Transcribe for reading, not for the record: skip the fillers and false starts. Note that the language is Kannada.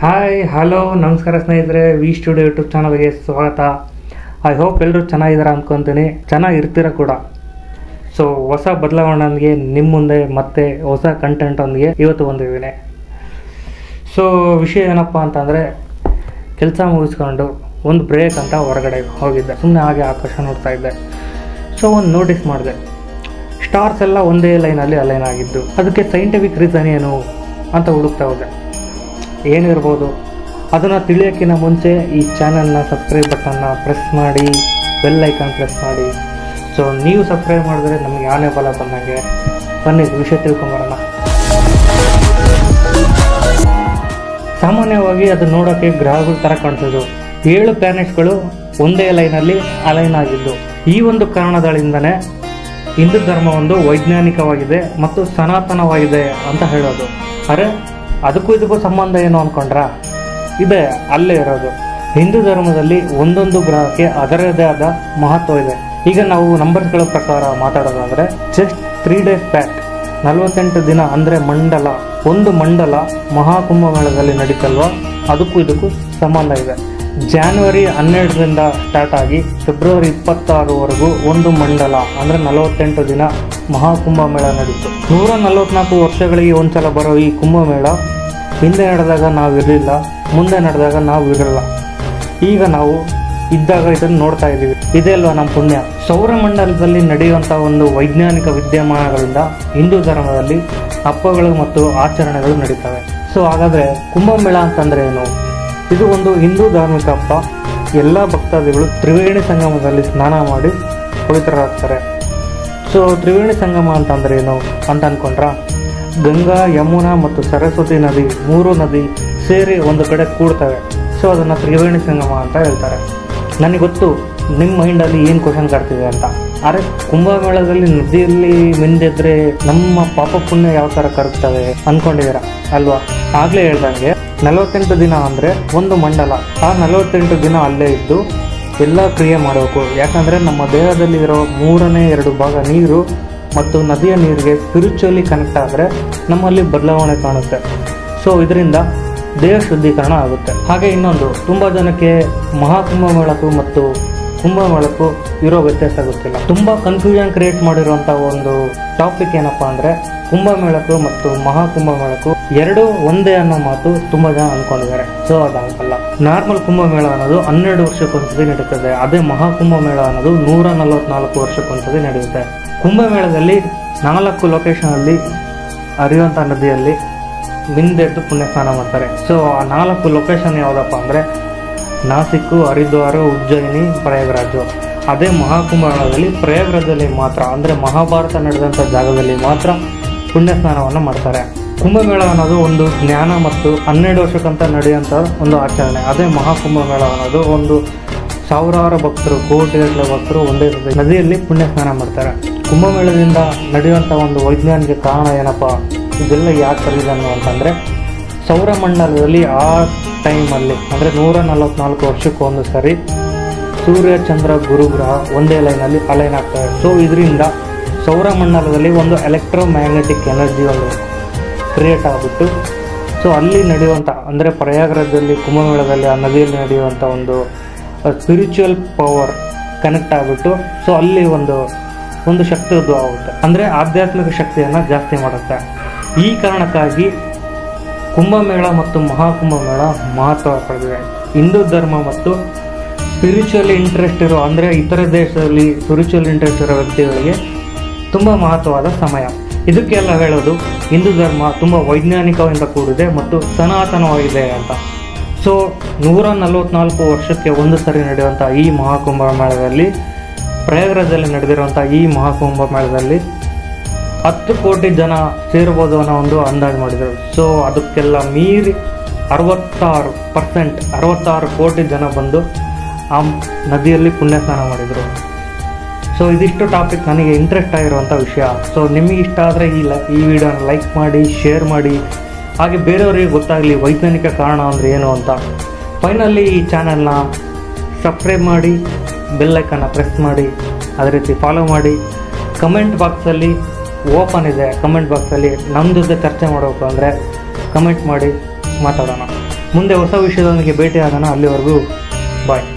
ಹಾಯ್ ಹಲೋ ನಮಸ್ಕಾರ ಸ್ನೇಹಿತರೆ, ವಿ ಸ್ಟುಡಿಯೋ ಯೂಟ್ಯೂಬ್ ಚಾನಲ್ಗೆ ಸ್ವಾಗತ. ಐ ಹೋಪ್ ಎಲ್ಲರೂ ಚೆನ್ನಾಗಿದ್ದೀರಾ ಅಂದ್ಕೊತೀನಿ, ಚೆನ್ನಾಗಿರ್ತೀರ ಕೂಡ. ಸೊ ಹೊಸ ಬದಲಾವಣೆಗೆ ನಿಮ್ಮ ಮುಂದೆ ಮತ್ತೆ ಹೊಸ ಕಂಟೆಂಟೊಂದಿಗೆ ಇವತ್ತು ಬಂದಿದ್ದೀನಿ. ಸೊ ವಿಷಯ ಏನಪ್ಪ ಅಂತಂದರೆ, ಕೆಲಸ ಮುಗಿಸ್ಕೊಂಡು ಒಂದು ಬ್ರೇಕ್ ಅಂತ ಹೊರಗಡೆ ಹೋಗಿದ್ದೆ. ಸುಮ್ಮನೆ ಹಾಗೆ ಆಕಾಶ ನೋಡ್ತಾ ಇದ್ದೆ. ಸೊ ಒಂದು ನೋಟಿಸ್ ಮಾಡಿದೆ, ಸ್ಟಾರ್ಸ್ ಎಲ್ಲ ಒಂದೇ ಲೈನಲ್ಲಿ ಅಲೈನ್ ಆಗಿದ್ದು. ಅದಕ್ಕೆ ಸೈಂಟಿಫಿಕ್ ರೀಸನ್ ಏನು ಅಂತ ಹುಡುಕ್ತಾ ಹೋದೆ. ಏನಿರ್ಬೋದು ಅದನ್ನು ತಿಳಿಯೋಕ್ಕಿಂತ ಮುಂಚೆ ಈ ಚಾನಲ್ನ ಸಬ್ಸ್ಕ್ರೈಬ್ ಬಟನ್ನ ಪ್ರೆಸ್ ಮಾಡಿ, ಬೆಲ್ ಐಕಾನ್ ಪ್ರೆಸ್ ಮಾಡಿ. ಸೊ ನೀವು ಸಬ್ಸ್ಕ್ರೈಬ್ ಮಾಡಿದ್ರೆ ನಮಗೆ ಆನೆ ಬಲ ಬಂದಂಗೆ. ಬನ್ನಿ ವಿಷಯ ತಿಳ್ಕೊಂಬರೋಣ. ಸಾಮಾನ್ಯವಾಗಿ ಅದು ನೋಡೋಕ್ಕೆ ಗ್ರಹಗಳ ಥರ ಕಾಣಿಸೋದು. 7 ಪ್ಲಾನೆಟ್ಸ್ಗಳು ಒಂದೇ ಲೈನಲ್ಲಿ ಅಲೈನ್ ಆಗಿದ್ದು. ಈ ಒಂದು ಕಾರಣಗಳಿಂದನೇ ಹಿಂದೂ ಧರ್ಮ ಒಂದು ವೈಜ್ಞಾನಿಕವಾಗಿದೆ ಮತ್ತು ಸನಾತನವಾಗಿದೆ ಅಂತ ಹೇಳೋದು. ಅರೆ ಅದಕ್ಕೂ ಇದಕ್ಕೂ ಸಂಬಂಧ ಏನು ಅಂದ್ಕೊಂಡ್ರ? ಇದೆ, ಅಲ್ಲೇ ಇರೋದು. ಹಿಂದೂ ಧರ್ಮದಲ್ಲಿ ಒಂದೊಂದು ಗ್ರಹಕ್ಕೆ ಅದರದೇ ಆದ ಮಹತ್ವ ಇದೆ. ಈಗ ನಾವು ನಂಬರ್ಸ್ಗಳ ಪ್ರಕಾರ ಮಾತಾಡೋದಾದರೆ, ಜಸ್ಟ್ 3 ಡೇಸ್ ಬ್ಯಾಕ್ 48 ದಿನ ಅಂದರೆ ಒಂದು ಮಂಡಲ ಮಹಾಕುಂಭಮೇಳದಲ್ಲಿ ನಡೀತಲ್ವ, ಅದಕ್ಕೂ ಇದಕ್ಕೂ ಸಂಬಂಧ ಇದೆ. ಜಾನ್ವರಿ 12ರಿಂದ ಸ್ಟಾರ್ಟ್ ಆಗಿ ಫೆಬ್ರವರಿ 26ವರೆಗೂ ಒಂದು ಮಂಡಲ ಅಂದರೆ 48 ದಿನ ಮಹಾಕುಂಭಮೇಳ ನಡೀತು. 144 ವರ್ಷಗಳಿಗೆ ಒಂದ್ಸಲ ಬರೋ ಈ ಕುಂಭಮೇಳ ಹಿಂದೆ ನಡೆದಾಗ ನಾವು ಇರಲಿಲ್ಲ, ಮುಂದೆ ನಡೆದಾಗ ನಾವು ಇರಲ್ಲ. ಈಗ ನಾವು ಇದ್ದಾಗ ಇದನ್ನು ನೋಡ್ತಾ ಇದ್ದೀವಿ. ಇದೇ ಅಲ್ವಾ ನಮ್ಮ ಪುಣ್ಯ. ಸೌರಮಂಡಲದಲ್ಲಿ ನಡೆಯುವಂಥ ಒಂದು ವೈಜ್ಞಾನಿಕ ವಿದ್ಯಮಾನಗಳಿಂದ ಹಿಂದೂ ಧರ್ಮದಲ್ಲಿ ಹಬ್ಬಗಳು ಮತ್ತು ಆಚರಣೆಗಳು ನಡೀತವೆ. ಸೊ ಹಾಗಾದರೆ ಕುಂಭಮೇಳ ಅಂತಂದರೆ ಏನು? ಇದು ಒಂದು ಹಿಂದೂ ಧಾರ್ಮಿಕ ಹಬ್ಬ. ಎಲ್ಲ ಭಕ್ತಾದಿಗಳು ತ್ರಿವೇಣಿ ಸಂಗಮದಲ್ಲಿ ಸ್ನಾನ ಮಾಡಿ ಪವಿತ್ರರಾಗ್ತಾರೆ. ಸೊ ತ್ರಿವೇಣಿ ಸಂಗಮ ಅಂತಂದ್ರೆ ಏನು ಅಂತ ಅಂದ್ಕೊಂಡ್ರ, ಗಂಗಾ, ಯಮುನಾ ಮತ್ತು ಸರಸ್ವತಿ ನದಿ 3 ನದಿ ಸೇರಿ ಒಂದು ಕಡೆ ಕೂಡ್ತವೆ. ಸೊ ಅದನ್ನು ತ್ರಿವೇಣಿ ಸಂಗಮ ಅಂತ ಹೇಳ್ತಾರೆ. ನನಗೆ ಗೊತ್ತು ನಿಮ್ಮ ಮೈಂಡಲ್ಲಿ ಏನು ಕ್ವಶನ್ ಕಾಡ್ತಿದೆ ಅಂತ. ಆದರೆ ಕುಂಭಮೇಳದಲ್ಲಿ ನದಿಯಲ್ಲಿ ಮಿಂದೆದ್ರೆ ನಮ್ಮ ಪಾಪ ಪುಣ್ಯ ಯಾವ ಥರ ಕರಗ್ತವೆ ಅಂದ್ಕೊಂಡಿದ್ದೀರ ಅಲ್ವಾ? ಆಗಲೇ ಹೇಳ್ದಂಗೆ 48 ದಿನ ಅಂದರೆ ಒಂದು ಮಂಡಲ. ಆ 48 ದಿನ ಅಲ್ಲೇ ಇದ್ದು ಎಲ್ಲ ಕ್ರಿಯೆ ಮಾಡಬೇಕು. ಯಾಕಂದರೆ ನಮ್ಮ ದೇಹದಲ್ಲಿ ಇರೋ 3/2 ಭಾಗ ನೀರು ಮತ್ತು ನದಿಯ ನೀರಿಗೆ ಸ್ಪಿರಿಚುವಲಿ ಕನೆಕ್ಟ್ ಆದರೆ ನಮ್ಮಲ್ಲಿ ಬದಲಾವಣೆ ಕಾಣುತ್ತೆ. ಸೊ ಇದರಿಂದ ದೇಹ ಶುದ್ಧೀಕರಣ ಆಗುತ್ತೆ. ಹಾಗೆ ಇನ್ನೊಂದು, ತುಂಬ ಜನಕ್ಕೆ ಮಹಾಕುಂಭಮೇಳಕ್ಕೂ ಮತ್ತು ಕುಂಭಮೇಳಕ್ಕೂ ಇರೋ ವ್ಯತ್ಯಾಸ ಗೊತ್ತಿಲ್ಲ. ತುಂಬ ಕನ್ಫ್ಯೂಷನ್ ಕ್ರಿಯೇಟ್ ಮಾಡಿರುವಂಥ ಒಂದು ಟಾಪಿಕ್ ಏನಪ್ಪ ಅಂದರೆ, ಕುಂಭಮೇಳಕ್ಕೂ ಮತ್ತು ಮಹಾಕುಂಭಮೇಳಕ್ಕೂ 2 ಒಂದೇ ಅನ್ನೋ ಮಾತು ತುಂಬ ಜನ ಅಂದ್ಕೊಂಡಿದ್ದಾರೆ. ಸೊ ಅದಾಗಲ್ಲ. ನಾರ್ಮಲ್ ಕುಂಭಮೇಳ ಅನ್ನೋದು 12 ವರ್ಷಕ್ಕೊಂದ್ಸತಿ ನಡೀತದೆ. ಅದೇ ಮಹಾಕುಂಭಮೇಳ ಅನ್ನೋದು 144 ವರ್ಷಕ್ಕೊಂದ್ಸತಿ ನಡೆಯುತ್ತೆ. ಕುಂಭಮೇಳದಲ್ಲಿ 4 ಲೊಕೇಶನಲ್ಲಿ ಹರಿಯುವಂಥ ನದಿಯಲ್ಲಿ ಮಿಂದೆದ್ದು ಪುಣ್ಯ ಸ್ನಾನ ಮಾಡ್ತಾರೆ. ಸೊ ಆ 4 ಲೊಕೇಶನ್ ಯಾವುದಪ್ಪ ಅಂದರೆ, ನಾಸಿಕ್ಕು, ಹರಿದ್ವಾರ, ಉಜ್ಜಯಿನಿ, ಪ್ರಯಾಗ್ರಾಜು. ಅದೇ ಮಹಾಕುಂಭಮೇಳದಲ್ಲಿ ಪ್ರಯಾಗ್ರಾಜಲ್ಲಿ ಮಾತ್ರ, ಅಂದರೆ ಮಹಾಭಾರತ ನಡೆದಂಥ ಜಾಗದಲ್ಲಿ ಮಾತ್ರ ಪುಣ್ಯ ಸ್ನಾನವನ್ನು ಮಾಡ್ತಾರೆ. ಕುಂಭಮೇಳ ಅನ್ನೋದು ಒಂದು ಜ್ಞಾನ ಮತ್ತು 12 ವರ್ಷಕ್ಕಂತ ನಡೆಯುವಂಥ ಒಂದು ಆಚರಣೆ. ಅದೇ ಮಹಾಕುಂಭಮೇಳ ಅನ್ನೋದು ಒಂದು ಸಾವಿರಾರು ಭಕ್ತರು, ಕೋಟಿಗಟ್ಟಲೆ ಭಕ್ತರು ಒಂದೇ ನದಿಯಲ್ಲಿ ಪುಣ್ಯ ಸ್ನಾನ ಮಾಡ್ತಾರೆ. ಕುಂಭಮೇಳದಿಂದ ನಡೆಯುವಂಥ ಒಂದು ವೈಜ್ಞಾನಿಕ ಕಾರಣ ಏನಪ್ಪ, ಇದೆಲ್ಲ ಯಾಕೆ ಕರೀದನ್ನು ಅಂತಂದರೆ, ಸೌರಮಂಡಲದಲ್ಲಿ ಆ ಟೈಮಲ್ಲಿ ಅಂದರೆ 144 ವರ್ಷಕ್ಕೊಂದು ಸರಿ ಸೂರ್ಯ, ಚಂದ್ರ, ಗುರುಗ್ರಹ ಒಂದೇ ಲೈನಲ್ಲಿ ಅಲೈನ್ ಆಗ್ತವೆ. ಸೊ ಇದರಿಂದ ಸೌರಮಂಡಲದಲ್ಲಿ ಒಂದು ಎಲೆಕ್ಟ್ರೋಮ್ಯಾಗ್ನೆಟಿಕ್ ಎನರ್ಜಿ ಒಂದು ಕ್ರಿಯೇಟ್ ಆಗಿಬಿಟ್ಟು, ಸೊ ಅಲ್ಲಿ ನಡೆಯುವಂಥ ಅಂದರೆ ಪ್ರಯಾಗ್ರಾಜದಲ್ಲಿ ಕುಂಭಮೇಳದಲ್ಲಿ ಆ ನದಿಯಲ್ಲಿ ನಡೆಯುವಂಥ ಒಂದು ಸ್ಪಿರಿಚುವಲ್ ಪವರ್ ಕನೆಕ್ಟ್ ಆಗಿಬಿಟ್ಟು, ಸೊ ಅಲ್ಲಿ ಒಂದು ಶಕ್ತಿ ಉದ್ಭವ ಆಗುತ್ತೆ. ಅಂದರೆ ಆಧ್ಯಾತ್ಮಿಕ ಶಕ್ತಿಯನ್ನು ಜಾಸ್ತಿ ಮಾಡುತ್ತೆ. ಈ ಕಾರಣಕ್ಕಾಗಿ ಕುಂಭಮೇಳ ಮತ್ತು ಮಹಾಕುಂಭಮೇಳ ಮಹತ್ವ ಪಡೆದಿದೆ. ಹಿಂದೂ ಧರ್ಮ ಮತ್ತು ಸ್ಪಿರಿಚುವಲಿ ಇಂಟ್ರೆಸ್ಟ್ ಇರೋ, ಅಂದರೆ ಇತರ ದೇಶದಲ್ಲಿ ಸ್ಪಿರಿಚುವಲ್ ಇಂಟ್ರೆಸ್ಟ್ ಇರೋ ವ್ಯಕ್ತಿಗಳಿಗೆ ತುಂಬ ಮಹತ್ವವಾದ ಸಮಯ. ಇದಕ್ಕೆಲ್ಲ ಹೇಳೋದು ಹಿಂದೂ ಧರ್ಮ ತುಂಬ ವೈಜ್ಞಾನಿಕದಿಂದ ಕೂಡಿದೆ ಮತ್ತು ಸನಾತನವಾಗಿದೆ ಅಂತ. ಸೊ 144 ವರ್ಷಕ್ಕೆ ಒಂದು ಸರಿ ನಡೆಯುವಂಥ ಈ ಮಹಾಕುಂಭಮೇಳದಲ್ಲಿ, ಪ್ರಯಾಗ್ರಾಜಲ್ಲಿ ನಡೆದಿರುವಂಥ ಈ ಮಹಾಕುಂಭಮೇಳದಲ್ಲಿ 10 ಕೋಟಿ ಜನ ಸೇರ್ಬೋದು ಅನ್ನೋ ಒಂದು ಅಂದಾಜು ಮಾಡಿದರು. ಸೊ ಅದಕ್ಕೆಲ್ಲ ಮೀರಿ 66% ಕೋಟಿ ಜನ ಬಂದು ಆ ನದಿಯಲ್ಲಿ ಪುಣ್ಯ ಸ್ನಾನ ಮಾಡಿದರು. ಸೊ ಇದಿಷ್ಟು ಟಾಪಿಕ್ ನನಗೆ ಇಂಟ್ರೆಸ್ಟ್ ಆಗಿರುವಂಥ ವಿಷಯ. ಸೊ ನಿಮಗೆ ಇಷ್ಟ ಆದರೆ ಈ ವಿಡಿಯೋನ ಲೈಕ್ ಮಾಡಿ, ಶೇರ್ ಮಾಡಿ, ಹಾಗೆ ಬೇರೆಯವರಿಗೆ ಗೊತ್ತಾಗಲಿ ವೈಜ್ಞಾನಿಕ ಕಾರಣ ಅಂದರೆ ಏನು ಅಂತ. ಫೈನಲಿ ಈ ಚಾನಲ್ನ ಸಬ್ಸ್ಕ್ರೈಬ್ ಮಾಡಿ, ಬೆಲ್ ಐಕನ್ನ ಪ್ರೆಸ್ ಮಾಡಿ, ಅದೇ ರೀತಿ ಫಾಲೋ ಮಾಡಿ. ಕಮೆಂಟ್ ಬಾಕ್ಸಲ್ಲಿ ಓಪನ್ ಇದೆ. ಕಮೆಂಟ್ ಬಾಕ್ಸಲ್ಲಿ ನಮ್ಮ ಜೊತೆ ಚರ್ಚೆ ಮಾಡಬೇಕು ಅಂದರೆ ಕಮೆಂಟ್ ಮಾಡಿ ಮಾತಾಡೋಣ. ಮುಂದೆ ಹೊಸ ವಿಷಯದೊಂದಿಗೆ ಭೇಟಿಯಾಗೋಣ. ಅಲ್ಲಿವರೆಗೂ ಬಾಯ್.